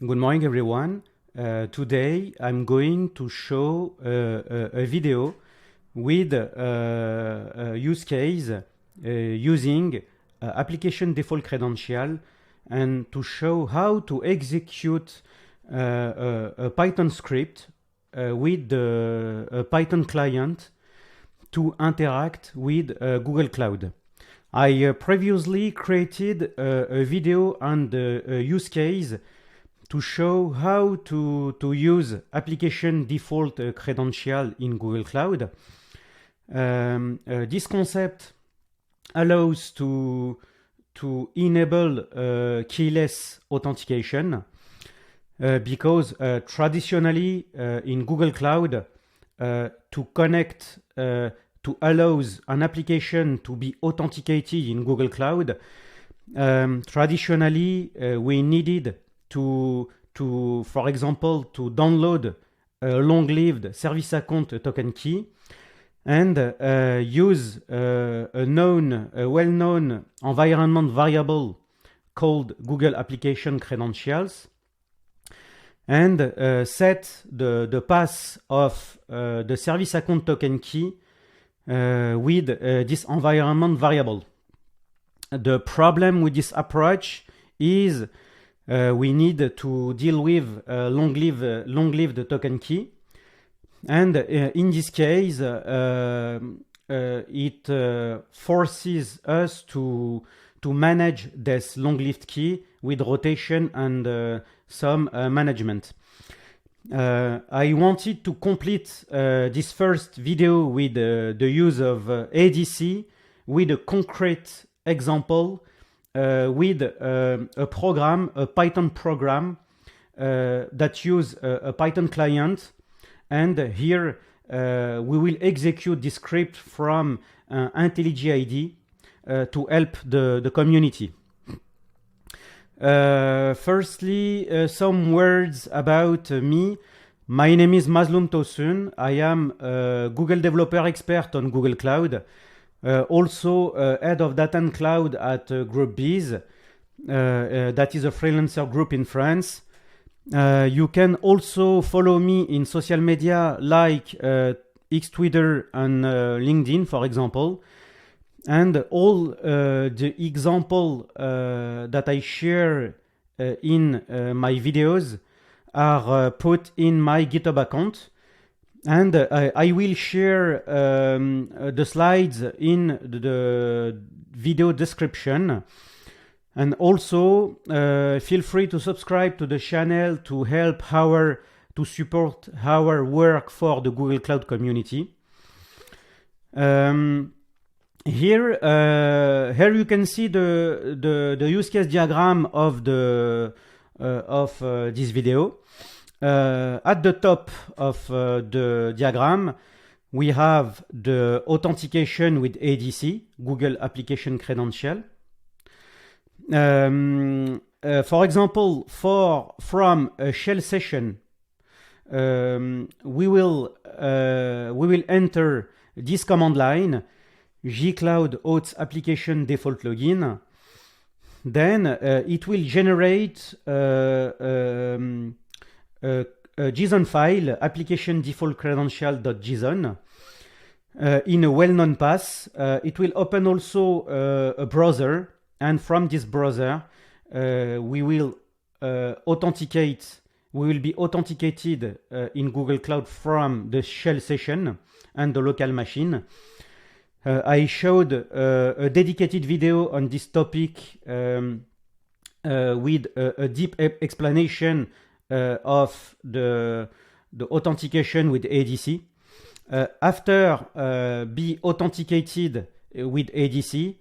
Good morning, everyone. Today I'm going to show a video with a use case using application default credential and to show how to execute a Python script with a Python client to interact with Google Cloud. I previously created a video and a use case to show how to use application default credential in Google Cloud. This concept allows to enable keyless authentication because traditionally in Google Cloud to connect to allows an application to be authenticated in Google Cloud, traditionally we needed to for example, to download a long-lived service account token key and use a well-known environment variable called Google Application Credentials and set the path of the service account token key with this environment variable. The problem with this approach is we need to deal with long-lived token key, and in this case it forces us to manage this long-lived key with rotation and some management. I wanted to complete this first video with the use of ADC with a concrete example with a program, a Python program that use a Python client, and here we will execute this script from IntelliJ IDEA to help the community. Firstly, some words about me. My name is Mazloum Tosun. I am a Google developer expert on Google Cloud. Also head of data and cloud at Group Biz, that is a freelancer group in France. You can also follow me in social media like X, Twitter and LinkedIn, for example. And all the example that I share in my videos are put in my GitHub account. And I will share the slides in the video description. And also feel free to subscribe to the channel to help to support our work for the Google Cloud community. Here you can see the use case diagram of this video. At the top of the diagram, we have the authentication with ADC, Google Application Credential. For example, from a shell session, we will enter this command line, gcloud auth application default login. Then it will generate a JSON file, application default credential.json, in a well-known path. It will open also a browser, and from this browser we will be authenticated in Google Cloud from the shell session and the local machine. I showed a dedicated video on this topic with a deep explanation of the authentication with ADC. After be authenticated with ADC,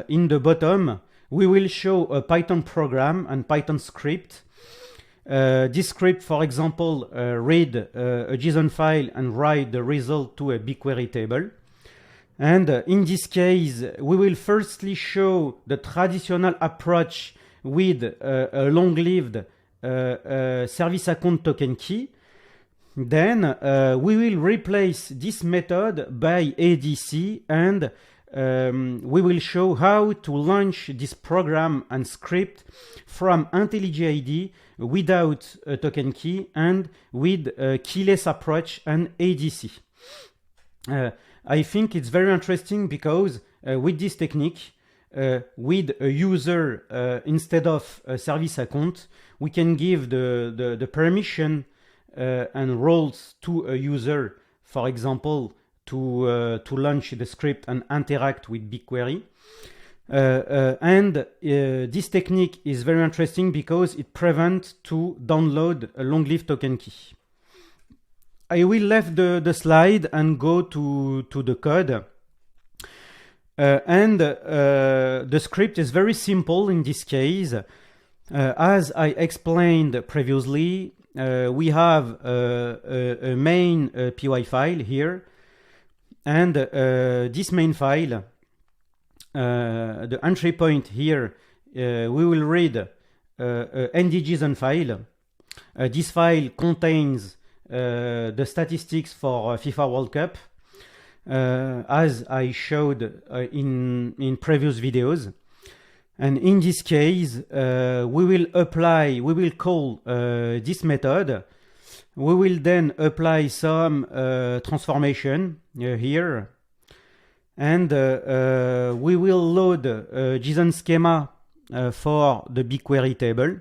in the bottom we will show a Python program and Python script. This script, for example, read a JSON file and write the result to a BigQuery table. And in this case, we will firstly show the traditional approach with a long-lived service account token key. Then we will replace this method by ADC and we will show how to launch this program and script from IntelliJ IDE without a token key and with a keyless approach and ADC. I think it's very interesting because with this technique, with a user instead of a service account, we can give the permission and roles to a user, for example, to launch the script and interact with BigQuery. This technique is very interesting because it prevents to download a long-lived token key. I will leave the slide and go to the code. The script is very simple in this case. As I explained previously, we have a main py file here, and this main file, the entry point here, we will read a ndJSON file. This file contains the statistics for FIFA World Cup, as I showed in previous videos. And in this case, we will call this method. We will then apply some transformation here, and we will load a JSON schema for the BigQuery table,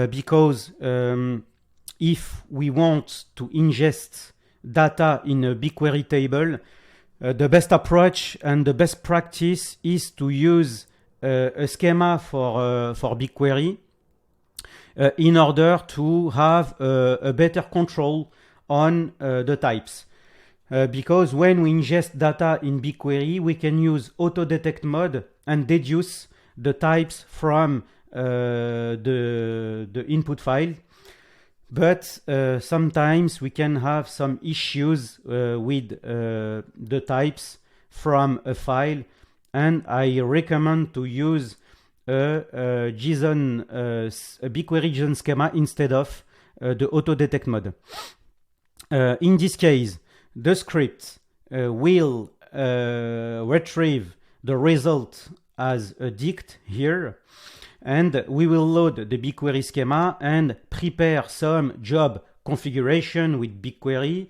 because if we want to ingest data in a BigQuery table, the best approach and the best practice is to use a schema for BigQuery in order to have a better control on the types. Because when we ingest data in BigQuery, we can use auto-detect mode and deduce the types from the input file. But sometimes we can have some issues with the types from a file, and I recommend to use a BigQuery JSON schema instead of the auto-detect mode. In this case, the script will retrieve the result as a dict here, and we will load the BigQuery schema and prepare some job configuration with BigQuery,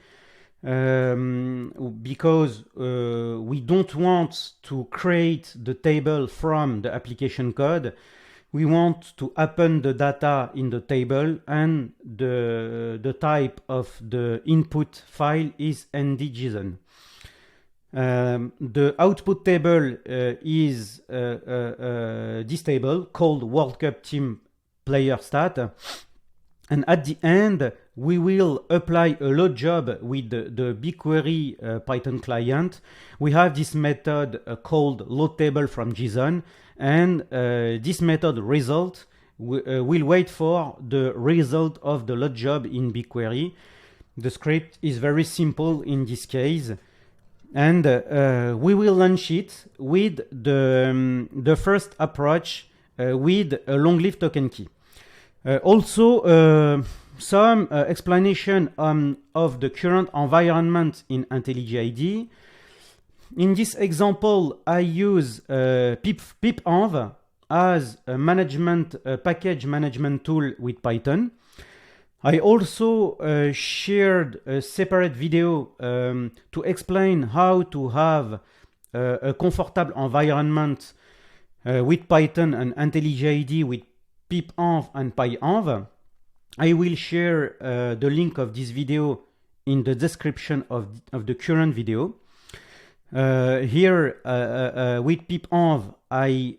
because we don't want to create the table from the application code. We want to append the data in the table, and the type of the input file is ndJSON. The output table is this table called World Cup Team Player Stat, and at the end we will apply a load job with the BigQuery Python client. We have this method called load table from JSON, and this method result will wait for the result of the load job in BigQuery. The script is very simple in this case, and we will launch it with the first approach with a long-lived token key. Also, some explanation of the current environment in IntelliJ IDE. In this example, I use pipenv as a package management tool with Python. I also shared a separate video to explain how to have a comfortable environment with Python and IntelliJ IDE with pipenv and pyenv. I will share the link of this video in the description of the current video. Here with pipenv, I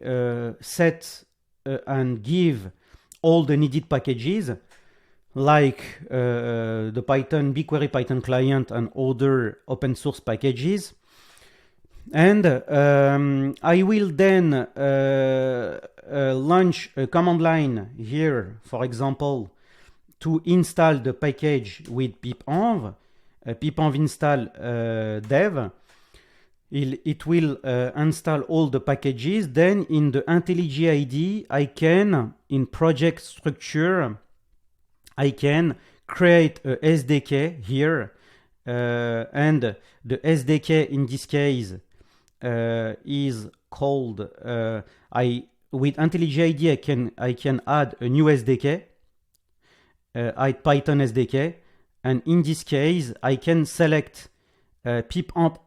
set and give all the needed packages, like the BigQuery Python client and other open source packages. And I will then launch a command line here, for example, to install the package with pipenv, pipenv install dev. It will install all the packages. Then in the IntelliJ IDE, I can, in project structure, I can create a SDK here, and the SDK in this case is called with IntelliJ IDE I can add a new SDK, Python SDK, and in this case I can select pipenv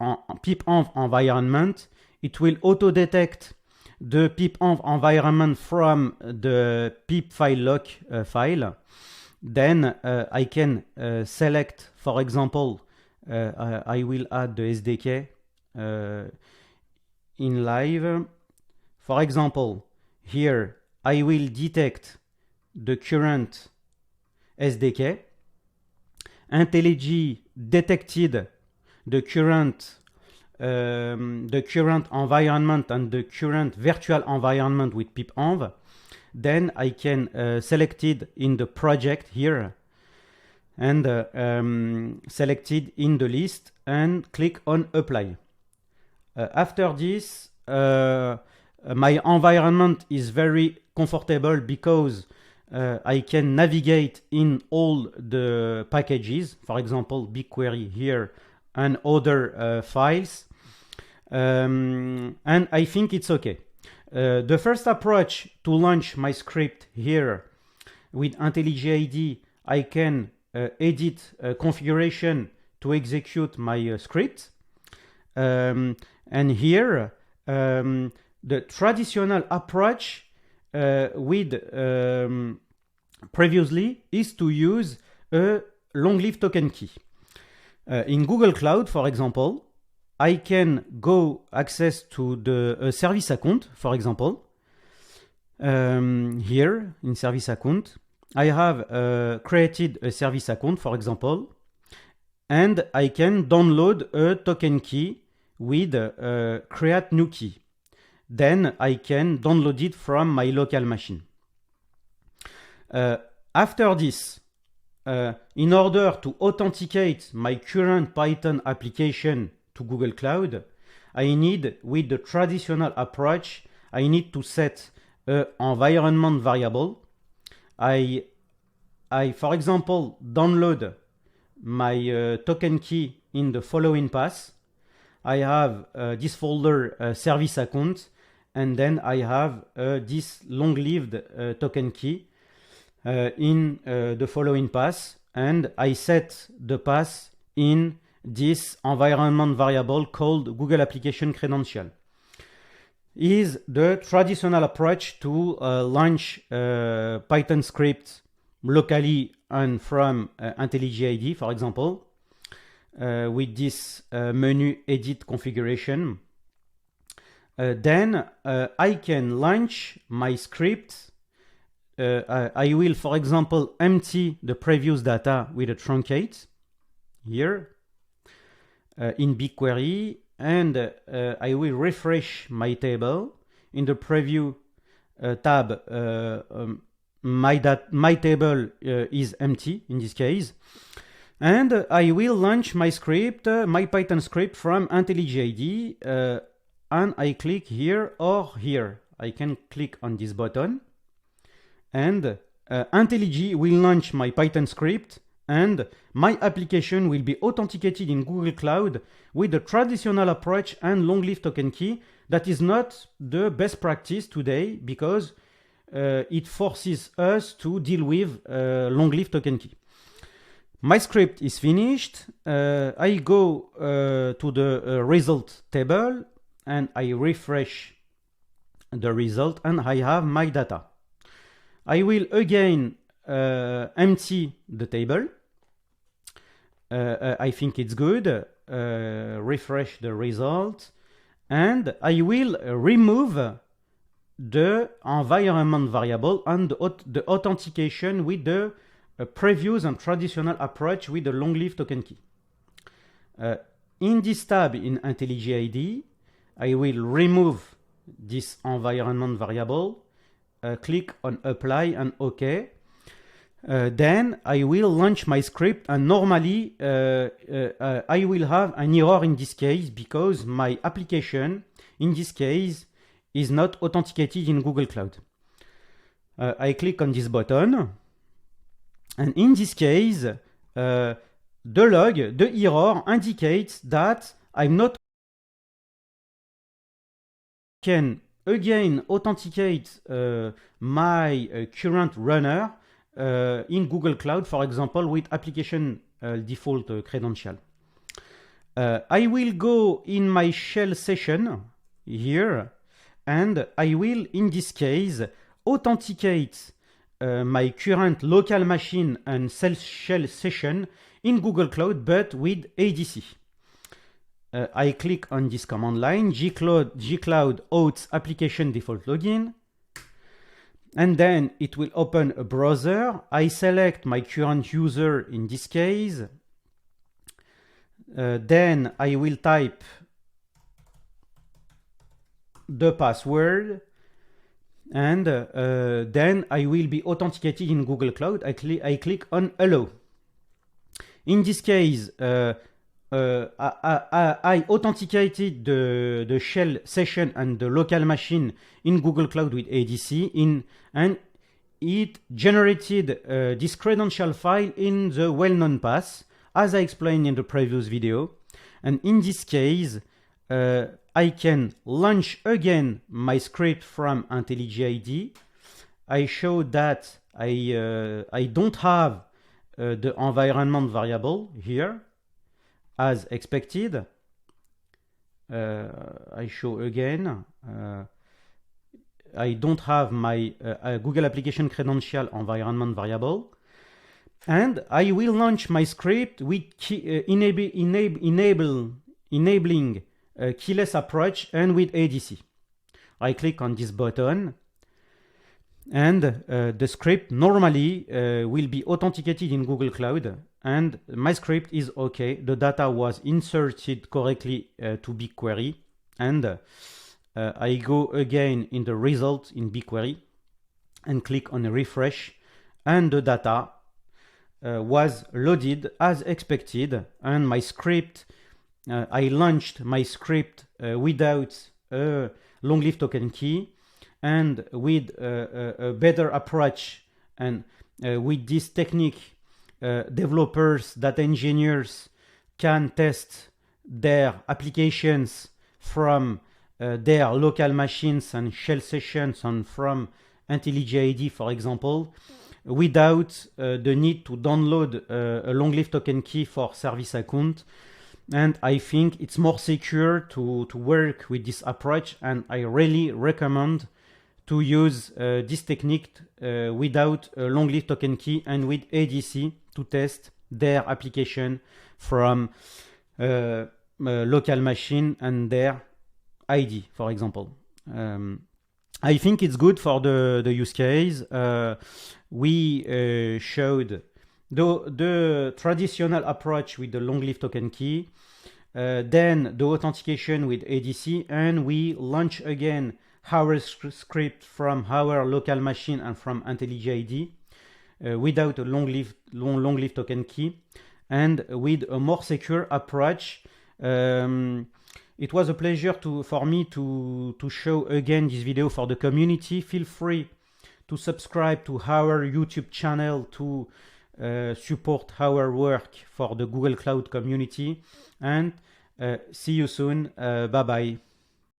environment. It will auto-detect the pipenv environment from the pip file lock file. Then I can select, for example, I will add the SDK in live. For example, here I will detect the current SDK. IntelliJ detected the current environment and the current virtual environment with pipenv. Then I can select it in the project here and select it in the list and click on apply. After this, my environment is very comfortable because I can navigate in all the packages, for example, BigQuery here and other files. And I think it's okay. The first approach to launch my script here with IntelliJ IDE, I can edit configuration to execute my script. And here, the traditional approach with previously is to use a long-lived token key. In Google Cloud, for example, I can go access to the service account, for example. Here in service account, I have created a service account, for example, and I can download a token key with create new key. Then I can download it from my local machine. After this, in order to authenticate my current Python application to Google Cloud, I need, with the traditional approach, I need to set an environment variable. I for example, download my token key in the following path. I have this folder service account, and then I have this long-lived token key in the following path, and I set the path in this environment variable called Google Application Credential. Is the traditional approach to launch Python script locally and from IntelliJ IDE, for example, with this menu edit configuration. Then I can launch my script. I will, for example, empty the previous data with a truncate here in BigQuery, and I will refresh my table. In the preview tab, my table is empty in this case. And I will launch my script, my Python script from IntelliJ IDE, and I click here or here. I can click on this button, and IntelliJ will launch my Python script, and my application will be authenticated in Google Cloud with the traditional approach and long-lived token key. That is not the best practice today because it forces us to deal with long-lived token key. My script is finished. I go to the result table and I refresh the result, and I have my data. I will again empty the table. I think it's good. Refresh the result, and I will remove the environment variable and the authentication with the previous and traditional approach with the long-lived token key. In this tab in IntelliJ IDE, I will remove this environment variable, click on apply and OK. Then I will launch my script, and normally I will have an error in this case because my application in this case is not authenticated in Google Cloud. I click on this button, and in this case the error indicates that I'm not can again authenticate my current runner in Google Cloud, for example, with application default credential. I will go in my shell session here, and I will, in this case, authenticate my current local machine and shell session in Google Cloud, but with ADC. I click on this command line, gcloud auth application default login, and then it will open a browser. I select my current user in this case. Then I will type the password, and then I will be authenticated in Google Cloud. I click on allow. In this case, I authenticated the shell session and the local machine in Google Cloud with ADC, and it generated this credential file in the well-known path, as I explained in the previous video. And in this case, I can launch again my script from IntelliJ IDEA. I showed that I don't have the environment variable here, as expected. I show again. I don't have my Google Application Credential environment variable. And I will launch my script with enabling keyless approach and with ADC. I click on this button, and the script normally will be authenticated in Google Cloud, and my script is okay. The data was inserted correctly to BigQuery, and I go again in the result in BigQuery and click on refresh, and the data was loaded as expected, and my script, I launched my script without a long-lived token key, and with a better approach, and with this technique, developers, data engineers can test their applications from their local machines and shell sessions, and from IntelliJ IDEA, for example, without the need to download a long-lived token key for service account. And I think it's more secure to work with this approach, and I really recommend to use this technique without a long-lived token key and with ADC to test their application from local machine and their ID, for example. I think it's good for the use case. We showed the traditional approach with the long-lived token key, then the authentication with ADC, and we launch again our script from our local machine and from IntelliJ IDEA without a long-lived token key, and with a more secure approach. It was a pleasure for me to show again this video for the community. Feel free to subscribe to our YouTube channel to support our work for the Google Cloud community, and see you soon. Bye bye.